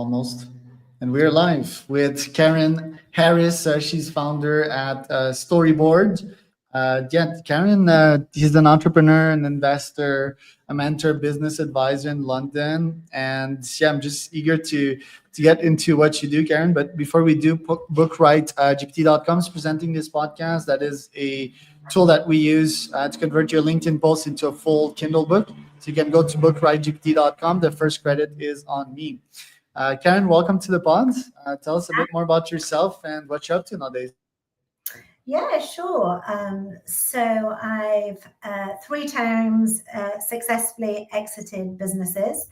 almost. And we're live with Karen Harris. She's founder at StoriBoard. Karen, she's an entrepreneur, an investor, a mentor, business advisor in London. And I'm just eager to get into what you do, Karen. But before we do, Bookwrite, GPT.com is presenting this podcast. That is a tool that we use to convert your LinkedIn post into a full Kindle book. So you can go to bookwritegpt.com. The first credit is on me. Karen, welcome to the pod. Tell us a bit more about yourself and what you're up to nowadays. Yeah, sure. So I've 3 times successfully exited businesses.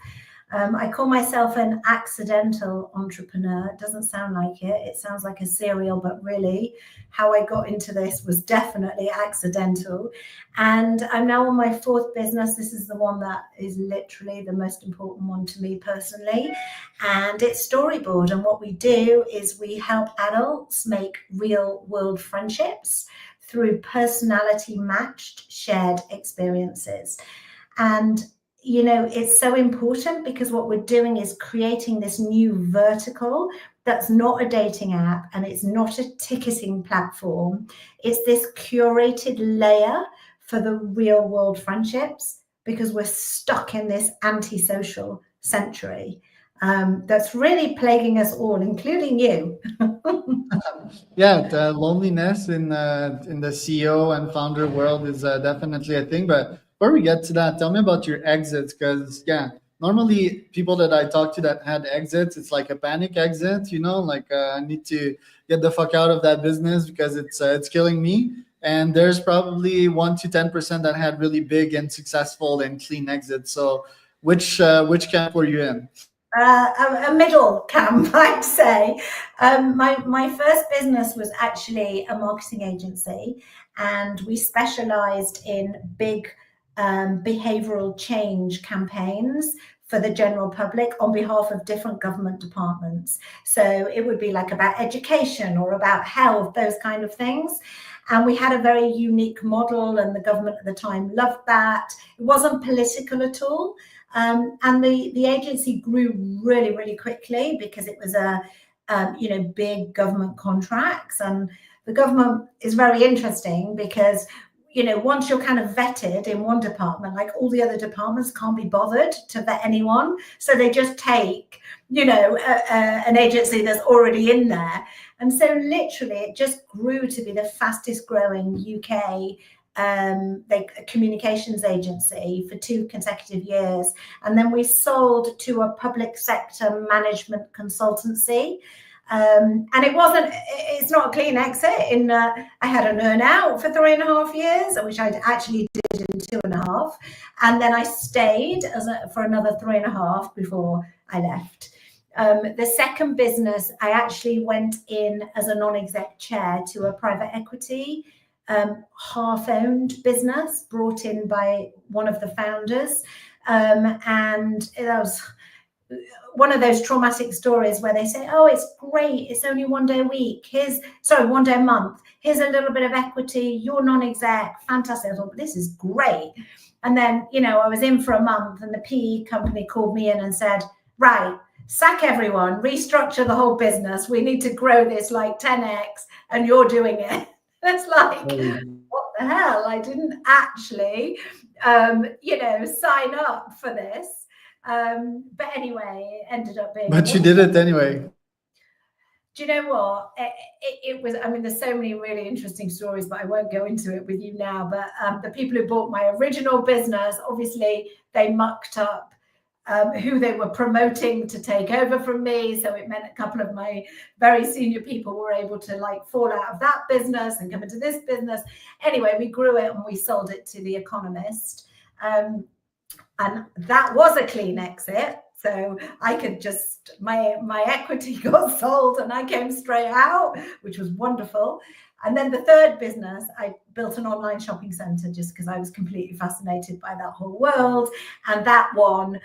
I call myself an accidental entrepreneur. It doesn't sound like it. It sounds like a serial, but really how I got into this was definitely accidental. And I'm now on my 4th business. This is the one that is literally the most important one to me personally. And it's StoriBoard. And what we do is we help adults make real world friendships through personality matched shared experiences. And you know, it's so important because what we're doing is creating this new vertical that's not a dating app and it's not a ticketing platform. It's this curated layer for the real world friendships because we're stuck in this antisocial century that's really plaguing us all, including you. The loneliness in the CEO and founder world is definitely a thing. But before we get to that, tell me about your exits, because normally people that I talk to that had exits, it's like a panic exit, like I need to get the fuck out of that business because it's killing me. And there's probably 1 to 10% that had really big and successful and clean exits. So which camp were you in? A middle camp, I'd say. My first business was actually a marketing agency, and we specialized in big behavioral change campaigns for the general public on behalf of different government departments. So it would be like about education or about health, those kind of things. And we had a very unique model, and the government at the time loved that. It wasn't political at all. And the agency grew really, really quickly because it was a big government contracts. And the government is very interesting because once you're kind of vetted in one department, like all the other departments can't be bothered to vet anyone. So they just take, an agency that's already in there. And so literally it just grew to be the fastest growing UK communications agency for 2 consecutive years. And then we sold to a public sector management consultancy. And it's not a clean exit. I had an earnout for 3.5 years, which I actually did in 2.5. And then I stayed for another 3.5 before I left. The second business, I actually went in as a non-exec chair to a private equity half-owned business brought in by one of the founders. And that was one of those traumatic stories where they say, oh, it's great, it's only 1 day a week, 1 day a month, here's a little bit of equity, you're non-exec, fantastic. I thought, this is great. And then, I was in for a month and the PE company called me in and said, right, sack everyone, restructure the whole business, we need to grow this like 10x, and you're doing it. It's like, what the hell? I didn't actually, sign up for this. But anyway, it ended up being. But you did it anyway. Do you know what? It was, there's so many really interesting stories, but I won't go into it with you now. But the people who bought my original business, obviously, they mucked up who they were promoting to take over from me. So it meant a couple of my very senior people were able to fall out of that business and come into this business. Anyway, we grew it and we sold it to the Economist. And that was a clean exit. So I could my equity got sold and I came straight out, which was wonderful. And then the third business, I built an online shopping center just because I was completely fascinated by that whole world. And that one,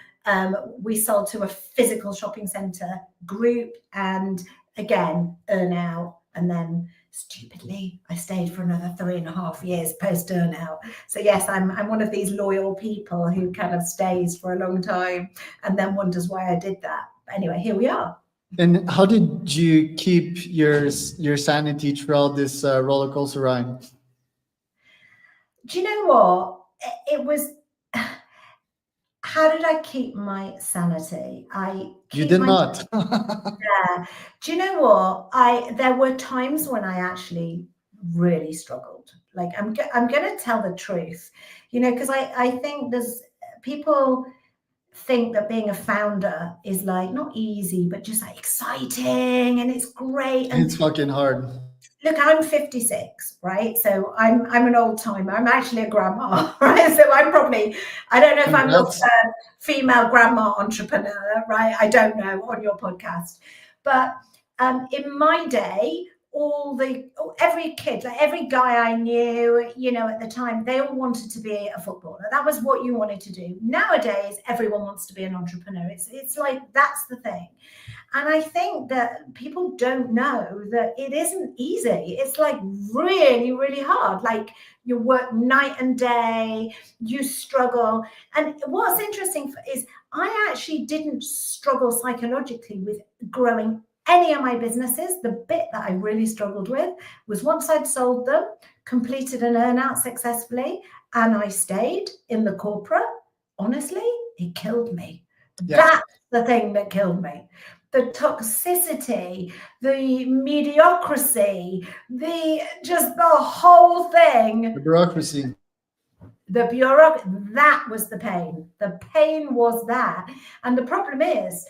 we sold to a physical shopping center group, and again, earnout. And then stupidly, I stayed for another 3.5 years post earnout. So yes, I'm one of these loyal people who kind of stays for a long time and then wonders why I did that. But anyway, here we are. And how did you keep your sanity throughout this roller coaster ride? Do you know what? It was. How did I keep my sanity? You did not. Yeah. Do you know what? There were times when I actually really struggled. Like I'm going to tell the truth, because I think there's people think that being a founder is like not easy, but just like exciting and it's great. And It's fucking hard. look, I'm 56, right? So I'm an old timer. I'm actually a grandma, right? So I'm probably, I don't know if I'm the female grandma entrepreneur, right? I don't know on your podcast. But in my day, every kid, like every guy I knew, at the time, they all wanted to be a footballer. That was what you wanted to do. Nowadays, everyone wants to be an entrepreneur. It's like, that's the thing. And I think that people don't know that it isn't easy. It's like really, really hard. Like you work night and day, you struggle. And what's interesting is I actually didn't struggle psychologically with growing any of my businesses. The bit that I really struggled with was once I'd sold them, completed an earnout successfully, and I stayed in the corporate, honestly, it killed me. Yeah. That's the thing that killed me. The toxicity, the mediocrity, the whole thing. The bureaucracy. That was the pain. The pain was that. And the problem is,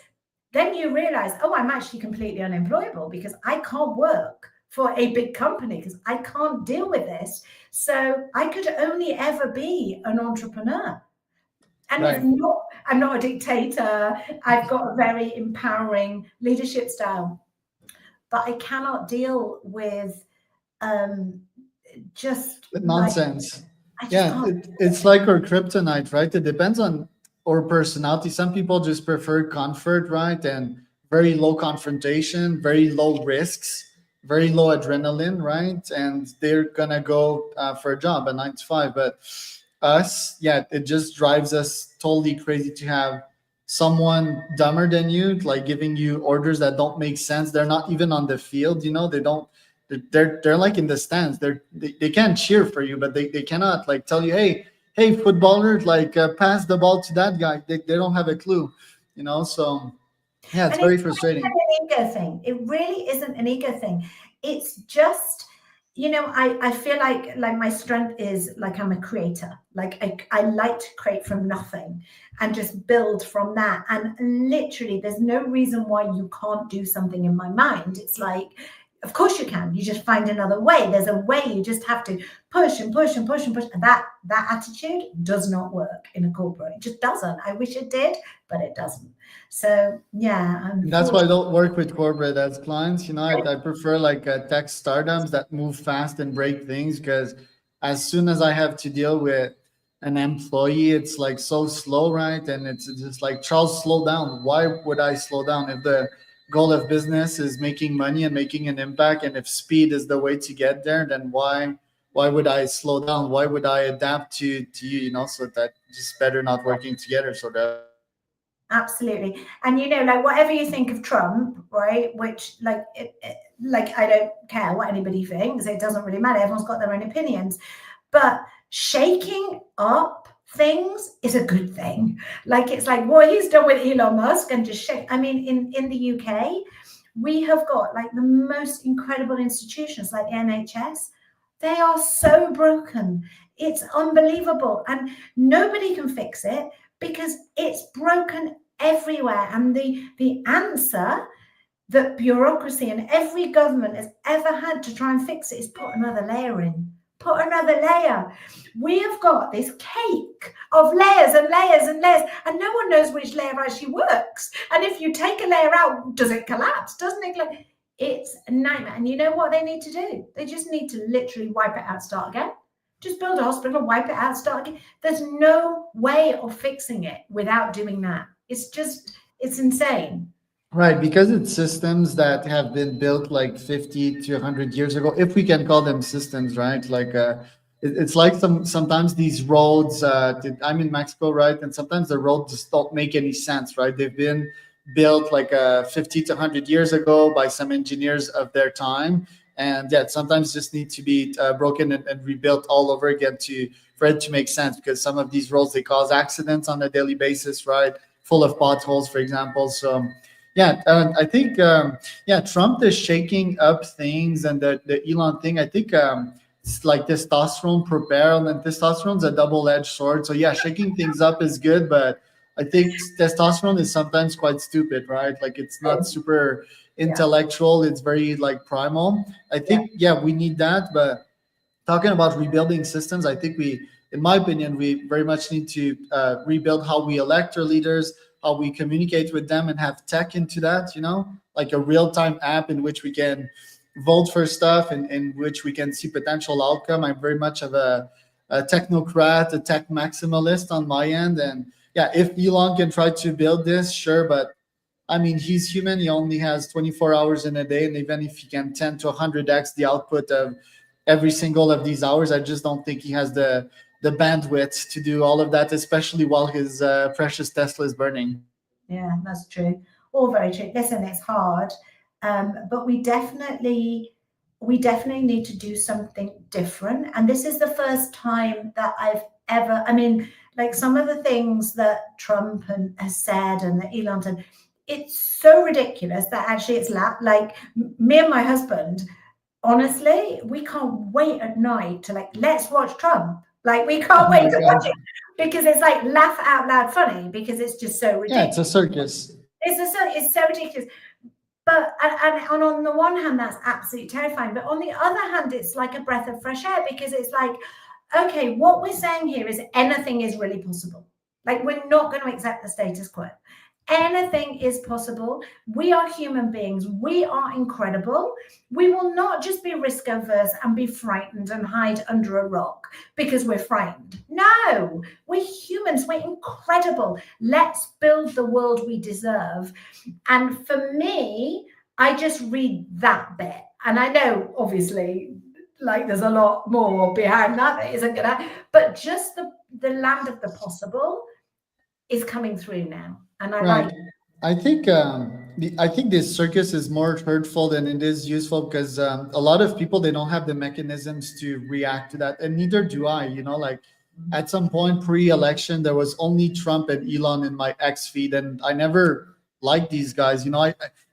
then you realize, I'm actually completely unemployable because I can't work for a big company because I can't deal with this. So I could only ever be an entrepreneur. And right. I'm not a dictator. I've got a very empowering leadership style, but I cannot deal with just nonsense. It's like our kryptonite, right? It depends on our personality. Some people just prefer comfort, right? And very low confrontation, very low risks, very low adrenaline, right? And they're gonna go for a job, a 9 to 5. But us, it just drives us totally crazy to have someone dumber than you, like giving you orders that don't make sense. They're not even on the field, they don't. They're like in the stands. They can't cheer for you, but they cannot like tell you, hey, footballer, like pass the ball to that guy. They don't have a clue, So it's very frustrating. It's not an ego thing. It really isn't an ego thing. It's just, I feel like my strength is like I'm a creator. Like I like to create from nothing and just build from that. And literally, there's no reason why you can't do something in my mind. It's like, of course you can. You just find another way. There's a way. You just have to push and push and push and push. And that attitude does not work in a corporate. It just doesn't. I wish it did, but it doesn't. So that's why I don't work with corporate as clients. I prefer like tech startups that move fast and break things, because as soon as I have to deal with an employee, it's like so slow, right? And it's just like, Charles, slow down. Why would I slow down if the goal of business is making money and making an impact, and if speed is the way to get there, then why would I slow down? Why would I adapt to you? So that just better not working together. So that absolutely. And like whatever you think of Trump, right, which like I don't care what anybody thinks, it doesn't really matter, everyone's got their own opinions, but shaking up things is a good thing. Like it's like what he's done with Elon Musk and just shake. I mean, in the UK, we have got like the most incredible institutions like the NHS. They are so broken. It's unbelievable. And nobody can fix it because it's broken everywhere. And the answer that bureaucracy and every government has ever had to try and fix it is put another layer in. Put another layer. We have got this cake of layers and layers and layers, and no one knows which layer actually works. And if you take a layer out, does it collapse? Doesn't it? It's a nightmare. And you know what they need to do? They just need to literally wipe it out, start again. Just build a hospital, wipe it out, start again. There's no way of fixing it without doing that. It's insane. Right, because it's systems that have been built like 50 to 100 years ago, if we can call them systems, right? Like it's like sometimes these roads, I'm in Mexico, right? And sometimes the roads just don't make any sense, right? They've been built like 50 to 100 years ago by some engineers of their time. And yeah, sometimes just need to be broken and rebuilt all over again for it to make sense, because some of these roads, they cause accidents on a daily basis, right? Full of potholes, for example. So yeah, I think yeah, Trump is shaking up things, and the Elon thing, I think it's like testosterone per barrel, and testosterone's a double-edged sword. So yeah, shaking things up is good, but I think testosterone is sometimes quite stupid, right? Like it's not super intellectual, it's very like primal. I think yeah, we need that, but talking about rebuilding systems, I think we, in my opinion, we very much need to rebuild how we elect our leaders, how we communicate with them, and have tech into that, like a real-time app in which we can vote for stuff and in which we can see potential outcome. I'm very much of a technocrat, a tech maximalist on my end. And yeah, if Elon can try to build this, sure, but I mean, he's human. He only has 24 hours in a day, and even if he can 10 to 100x the output of every single of these hours, I just don't think he has the bandwidth to do all of that, especially while his precious Tesla is burning. Yeah, that's true. All very true. Listen, it's hard, but we definitely need to do something different. And this is the first time that I've ever, I mean, like some of the things that Trump has said and that Elon said, it's so ridiculous that actually it's like me and my husband, honestly, we can't wait at night to like, let's watch Trump. Like we can't wait to watch it, because it's like laugh out loud funny, because it's just so ridiculous. Yeah, it's a circus. It's so ridiculous. But and on the one hand, that's absolutely terrifying. But on the other hand, it's like a breath of fresh air, because it's like, okay, what we're saying here is anything is really possible. Like we're not going to accept the status quo. Anything is possible. We are human beings. We are incredible. We will not just be risk averse and be frightened and hide under a rock because we're frightened. No, we're humans. We're incredible. Let's build the world we deserve. And for me, I just read that bit. And I know, obviously, like there's a lot more behind that isn't going to, but just the land of the possible is coming through now. And I like it. I think I think this circus is more hurtful than it is useful, because a lot of people, they don't have the mechanisms to react to that, and neither do I. Like at some point pre-election, there was only Trump and Elon in my X feed, and I never liked these guys.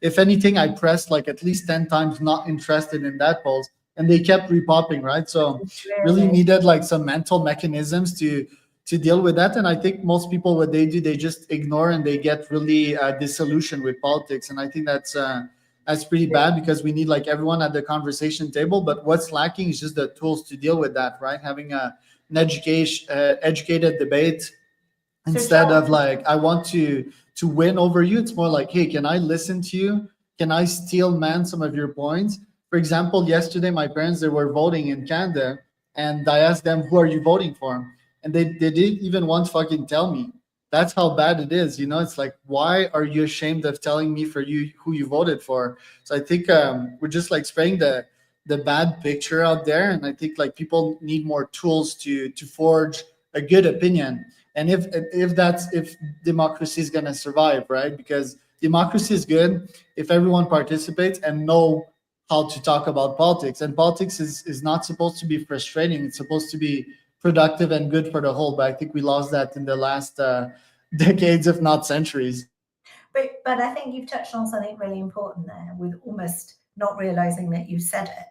If anything, I pressed like at least 10 times not interested in that post, and they kept repopping, right? So really needed like some mental mechanisms to deal with that. And I think most people, what they do, they just ignore, and they get really disillusioned with politics. And I think that's pretty bad, because we need like everyone at the conversation table. But what's lacking is just the tools to deal with that, right? Having an educated debate, instead of like, I want to win over you. It's more like, hey, can I listen to you? Can I steel man some of your points? For example, yesterday my parents, they were voting in Canada, and I asked them, who are you voting for? And they didn't even want to fucking tell me. That's how bad it is. It's like, why are you ashamed of telling me for you who you voted for? So I think we're just like spraying the bad picture out there. And I think like people need more tools to forge a good opinion. And if democracy is gonna survive, right? Because democracy is good if everyone participates and know how to talk about politics. And politics is not supposed to be frustrating. It's supposed to be productive and good for the whole. But I think we lost that in the last decades, if not centuries. But I think you've touched on something really important there, with almost not realizing that you said it,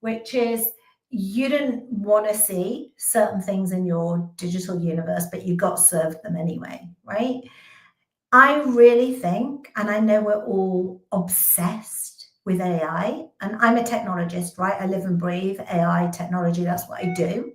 which is you didn't want to see certain things in your digital universe, but you got served them anyway, right? I really think, and I know we're all obsessed with AI, and I'm a technologist, right? I live and breathe AI technology. That's what I do.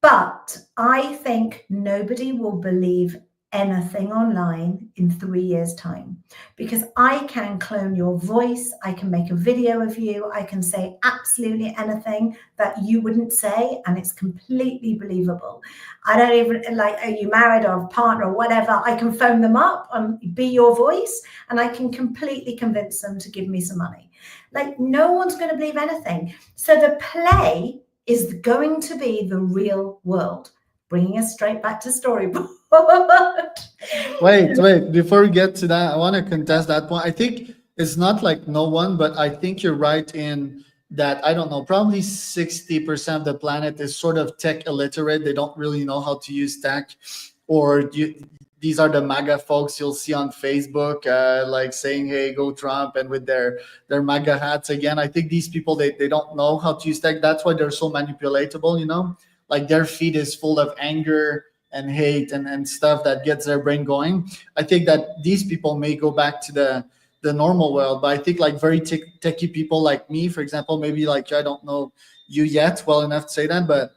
But I think nobody will believe anything online in 3 years' time, because I can clone your voice. I can make a video of you. I can say absolutely anything that you wouldn't say, and it's completely believable. I don't even like, are you married or a partner or whatever? I can phone them up and be your voice, and I can completely convince them to give me some money. Like, no one's going to believe anything. So the play is going to be the real world, bringing us straight back to StoriBoard. Wait, before we get to that, I want to contest that point. I think it's not like no one, but I think you're right in that, I don't know, probably 60% of the planet is sort of tech illiterate. They don't really know how to use tech, or these are the MAGA folks you'll see on Facebook, like saying, "Hey, go Trump," and with their MAGA hats again. I think these people, they don't know how to use tech. That's why they're so manipulatable. Like their feed is full of anger and hate and stuff that gets their brain going. I think that these people may go back to the normal world, but I think like very techie people like me, for example, maybe like I don't know you yet well enough to say that, but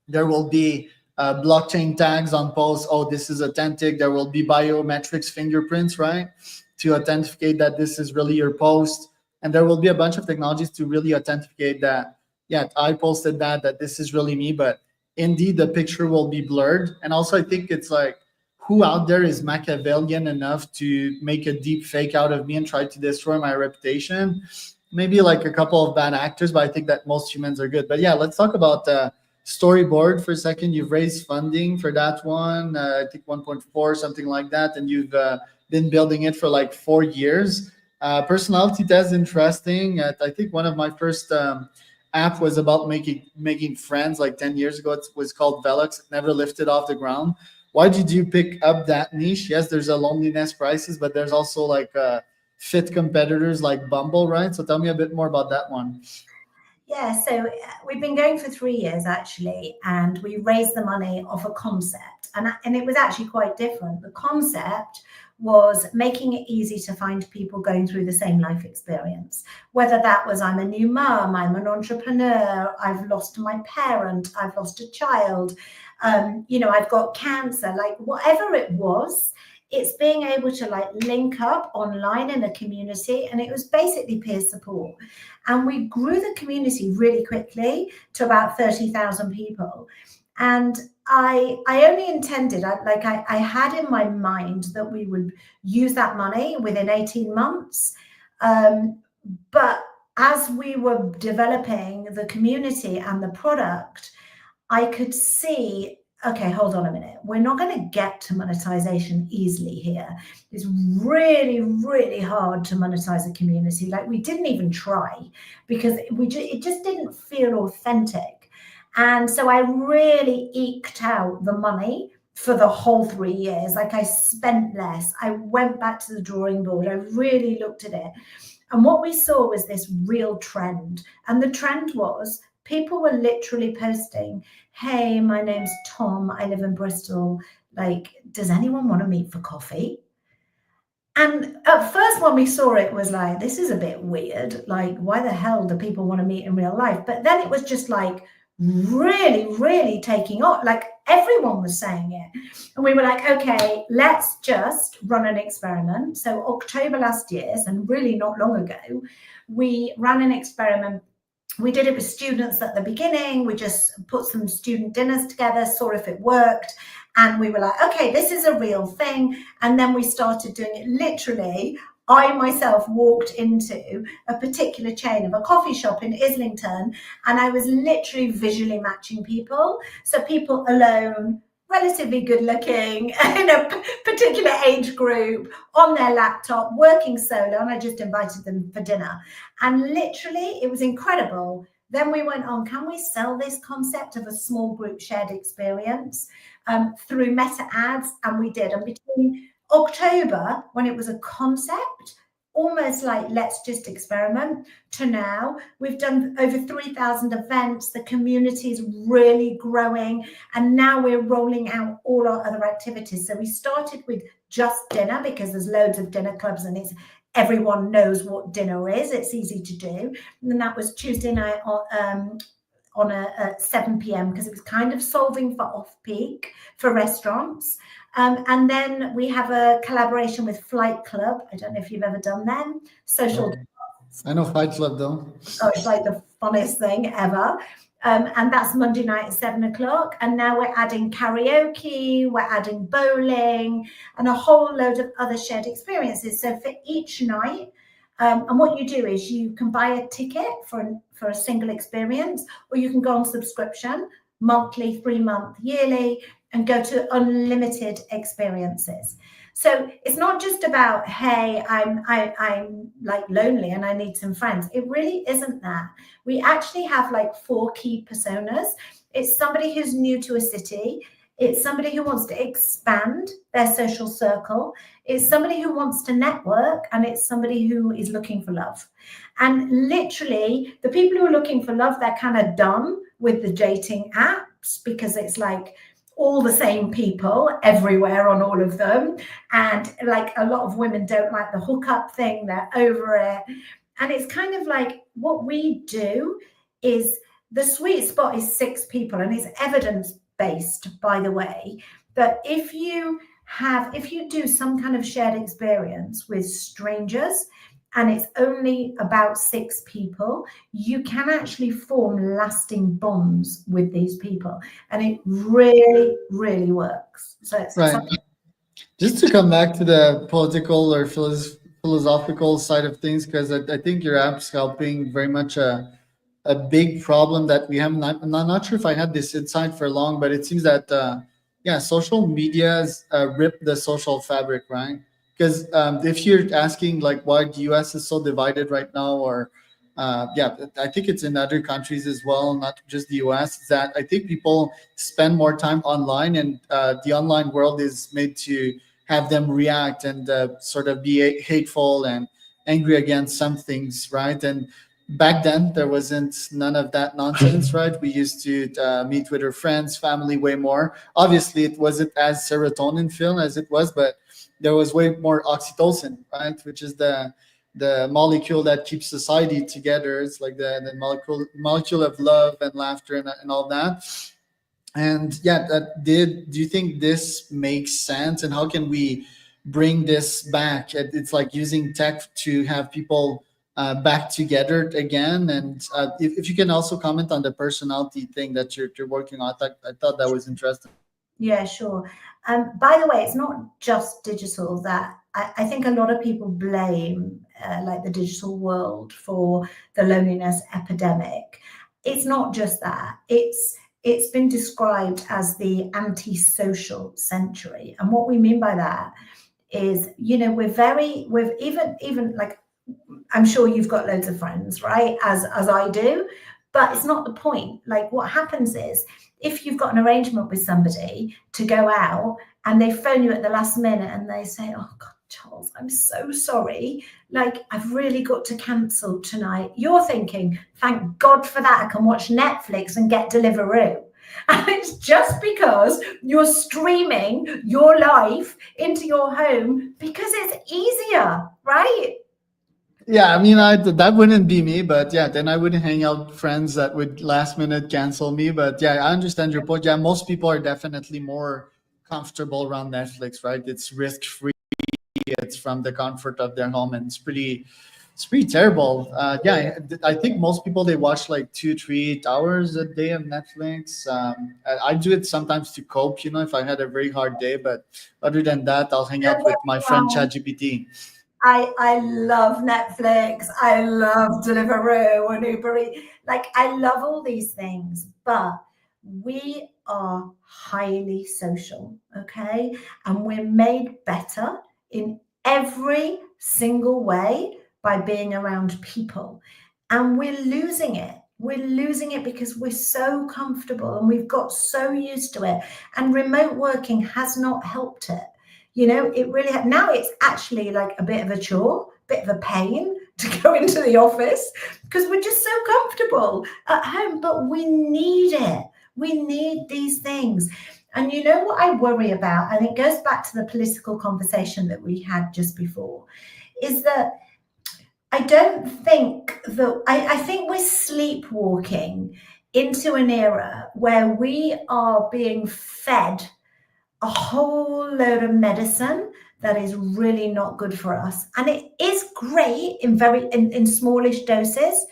there will be blockchain tags on posts. Oh, this is authentic. There will be biometrics fingerprints, right, to authenticate that this is really your post. And there will be a bunch of technologies to really authenticate that, yeah, I posted that this is really me. But indeed, the picture will be blurred. And also, I think it's like, who out there is Machiavellian enough to make a deep fake out of me and try to destroy my reputation? Maybe like a couple of bad actors, but I think that most humans are good. But yeah, let's talk about StoriBoard for a second. You've raised funding for that one, I think 1.4, something like that, and you've been building it for like 4 years. Personality test, interesting. I think one of my first app was about making friends like 10 years ago. It was called Velux. It never lifted off the ground. Why did you pick up that niche? Yes, there's a loneliness crisis, but there's also like fit competitors like Bumble, right? So tell me a bit more about that one. Yeah, so we've been going for 3 years actually, and we raised the money off a concept, and it was actually quite different. The concept was making it easy to find people going through the same life experience, whether that was I'm a new mum, I'm an entrepreneur, I've lost my parent, I've lost a child, I've got cancer, like whatever it was. It's being able to like link up online in a community, and it was basically peer support. And we grew the community really quickly to about 30,000 people. And I only intended, I had in my mind that we would use that money within 18 months. But as we were developing the community and the product, I could see, okay, hold on a minute. We're not going to get to monetization easily here. It's really, really hard to monetize a community. Like we didn't even try because it just didn't feel authentic. And so I really eked out the money for the whole 3 years. Like I spent less. I went back to the drawing board. I really looked at it. And what we saw was this real trend. And the trend was people were literally posting, hey, my name's Tom, I live in Bristol. Like, does anyone want to meet for coffee? And at first when we saw it was like, this is a bit weird. Like, why the hell do people want to meet in real life? But then it was just like really, really taking off. Like everyone was saying it. And we were like, okay, let's just run an experiment. So October last year, and really not long ago, we ran an experiment. We did it with students at the beginning. We just put some student dinners together, saw if it worked. And we were like, okay, this is a real thing. And then we started doing it literally. I myself walked into a particular chain of a coffee shop in Islington, and I was literally visually matching people. So people alone, relatively good looking, in a particular age group, on their laptop, working solo, and I just invited them for dinner. And literally, it was incredible. Then we went on, can we sell this concept of a small group shared experience through meta ads? And we did. And between October, when it was a concept, almost like let's just experiment, to now we've done over 3,000 events. The community is really growing, and now we're rolling out all our other activities. So we started with just dinner because there's loads of dinner clubs, and everyone knows what dinner is. It's easy to do. And that was Tuesday night on a 7 p.m. because it was kind of solving for off-peak for restaurants. And then we have a collaboration with Flight Club. I don't know if you've ever done them. Social. I know Flight Club though. Oh, it's like the funnest thing ever. And that's Monday night at 7 o'clock. And now we're adding karaoke, we're adding bowling, and a whole load of other shared experiences. So for each night, and what you do is you can buy a ticket for a single experience, or you can go on subscription, monthly, 3 month, yearly, and go to unlimited experiences. So it's not just about, hey, I'm like lonely and I need some friends. It really isn't that. We actually have like 4 key personas. It's somebody who's new to a city. It's somebody who wants to expand their social circle. It's somebody who wants to network, and it's somebody who is looking for love. And literally, the people who are looking for love, they're kind of done with the dating apps, because it's like all the same people everywhere on all of them. And like a lot of women don't like the hookup thing, they're over it. And it's kind of like, what we do is, the sweet spot is 6 people, and it's evidence-based, by the way, that if you do some kind of shared experience with strangers, and it's only about 6 people, you can actually form lasting bonds with these people. And it really, really works. So it's Right. Just to come back to the political or philosophical side of things, because I think your app's helping very much a big problem that we have. I'm not sure if I had this insight for long, but it seems that yeah, social media's ripped the social fabric, right? Because if you're asking like why the US is so divided right now, or yeah, I think it's in other countries as well, not just the US, is that I think people spend more time online, and the online world is made to have them react and sort of be hateful and angry against some things, right? And back then there wasn't none of that nonsense, right? We used to meet with our friends, family way more. Obviously it wasn't as serotonin filled as it was, but there was way more oxytocin, right? Which is the molecule that keeps society together. It's like the molecule of love and laughter and all that. And yeah, do you think this makes sense, and how can we bring this back? It's like using tech to have people back together again. And if you can also comment on the personality thing that you're working on, I thought that was interesting. Yeah, sure. By the way, it's not just digital that I think a lot of people blame like the digital world for the loneliness epidemic. It's not just that. It's been described as the antisocial century. And what we mean by that is, you know, we've even like, I'm sure you've got loads of friends, right? As I do, but it's not the point. Like, what happens is, if you've got an arrangement with somebody to go out and they phone you at the last minute and they say, oh God, Charles, I'm so sorry. Like, I've really got to cancel tonight. You're thinking, thank God for that. I can watch Netflix and get Deliveroo. And it's just because you're streaming your life into your home because it's easier, right? Yeah, I mean, that wouldn't be me, but yeah, then I wouldn't hang out with friends that would last minute cancel me. But yeah, I understand your point. Yeah, most people are definitely more comfortable around Netflix, right? It's risk free. It's from the comfort of their home, and it's pretty terrible. Yeah, I think most people, they watch like 2-3 hours a day of Netflix. I do it sometimes to cope, you know, if I had a very hard day. But other than that, I'll hang out with my friend ChatGPT. I love Netflix. I love Deliveroo and Uber Eats. Like, I love all these things, but we are highly social, okay? And we're made better in every single way by being around people. And we're losing it. We're losing it because we're so comfortable and we've got so used to it. And remote working has not helped it. You know, it really now it's actually like a bit of a chore, bit of a pain to go into the office because we're just so comfortable at home, but we need it. We need these things. And you know what I worry about, and it goes back to the political conversation that we had just before, is that I don't think that I think we're sleepwalking into an era where we are being fed a whole load of medicine that is really not good for us. And it is great in smallish doses,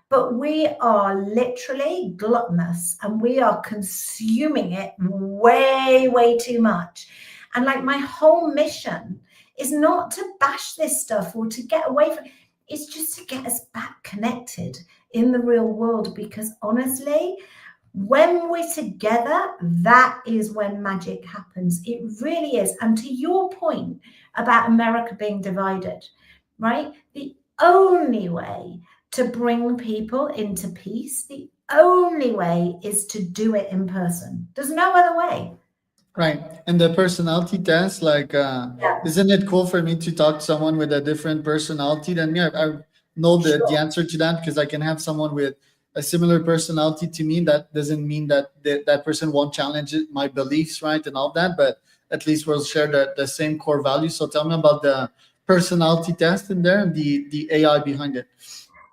but we are literally gluttonous and we are consuming it way, way too much. And like, my whole mission is not to bash this stuff or to get away from it. It's just to get us back connected in the real world, because honestly, When we're together, that is when magic happens. It really is. And to your point about America being divided, right? The only way to bring people into peace, the only way is to do it in person. There's no other way. Right. And the personality test, like, isn't it cool for me to talk to someone with a different personality than me? I know the answer to that because I can have someone with a similar personality to me. That doesn't mean that that person won't challenge my beliefs, right? And all that, but at least we'll share the same core values. So tell me about the personality test in there and the AI behind it.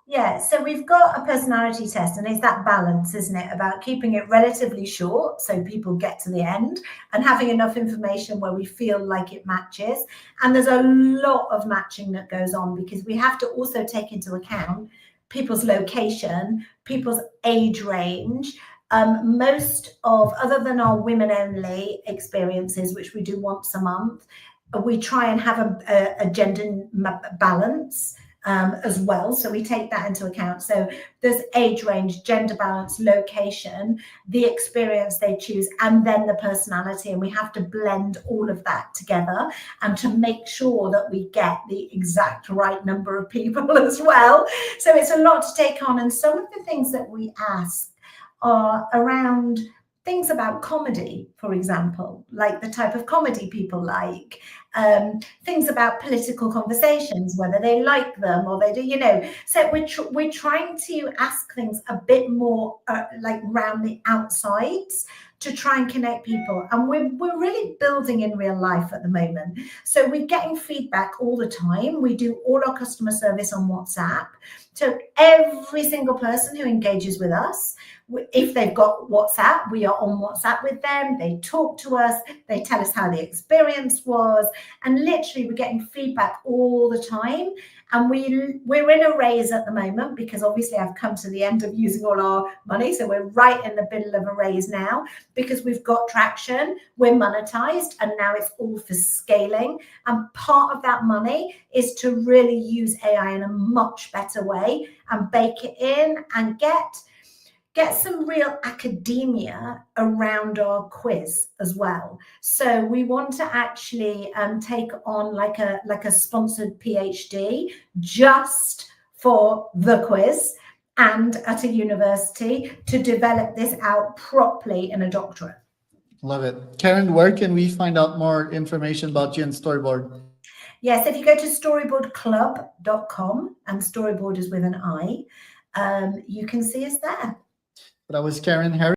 Yeah, so we've got a personality test, and it's that balance, isn't it, about keeping it relatively short so people get to the end and having enough information where we feel like it matches. And there's a lot of matching that goes on because we have to also take into account people's location, people's age range. Most of, other than our women only experiences, which we do once a month, we try and have a gender balance as well. So we take that into account. So there's age range, gender balance, location, the experience they choose, and then the personality. And we have to blend all of that together and to make sure that we get the exact right number of people as well. So it's a lot to take on. And some of the things that we ask are around things about comedy, for example, like the type of comedy people like, things about political conversations, whether they like them or they do, you know. So we're trying to ask things a bit more like round the outsides to try and connect people. And we're really building in real life at the moment. So we're getting feedback all the time. We do all our customer service on WhatsApp. So every single person who engages with us, if they've got WhatsApp, we are on WhatsApp with them. They talk to us. They tell us how the experience was. And literally, we're getting feedback all the time. And we're in a raise at the moment because obviously I've come to the end of using all our money. So we're right in the middle of a raise now because we've got traction. We're monetized and now it's all for scaling. And part of that money is to really use AI in a much better way and bake it in and get some real academia around our quiz as well. So we want to actually take on like a sponsored PhD just for the quiz and at a university to develop this out properly in a doctorate. Love it. Karen, where can we find out more information about you and StoriBoard? Yes, if you go to StoriBoardClub.com, and StoriBoard is with an I, you can see us there. That was Karen Harris.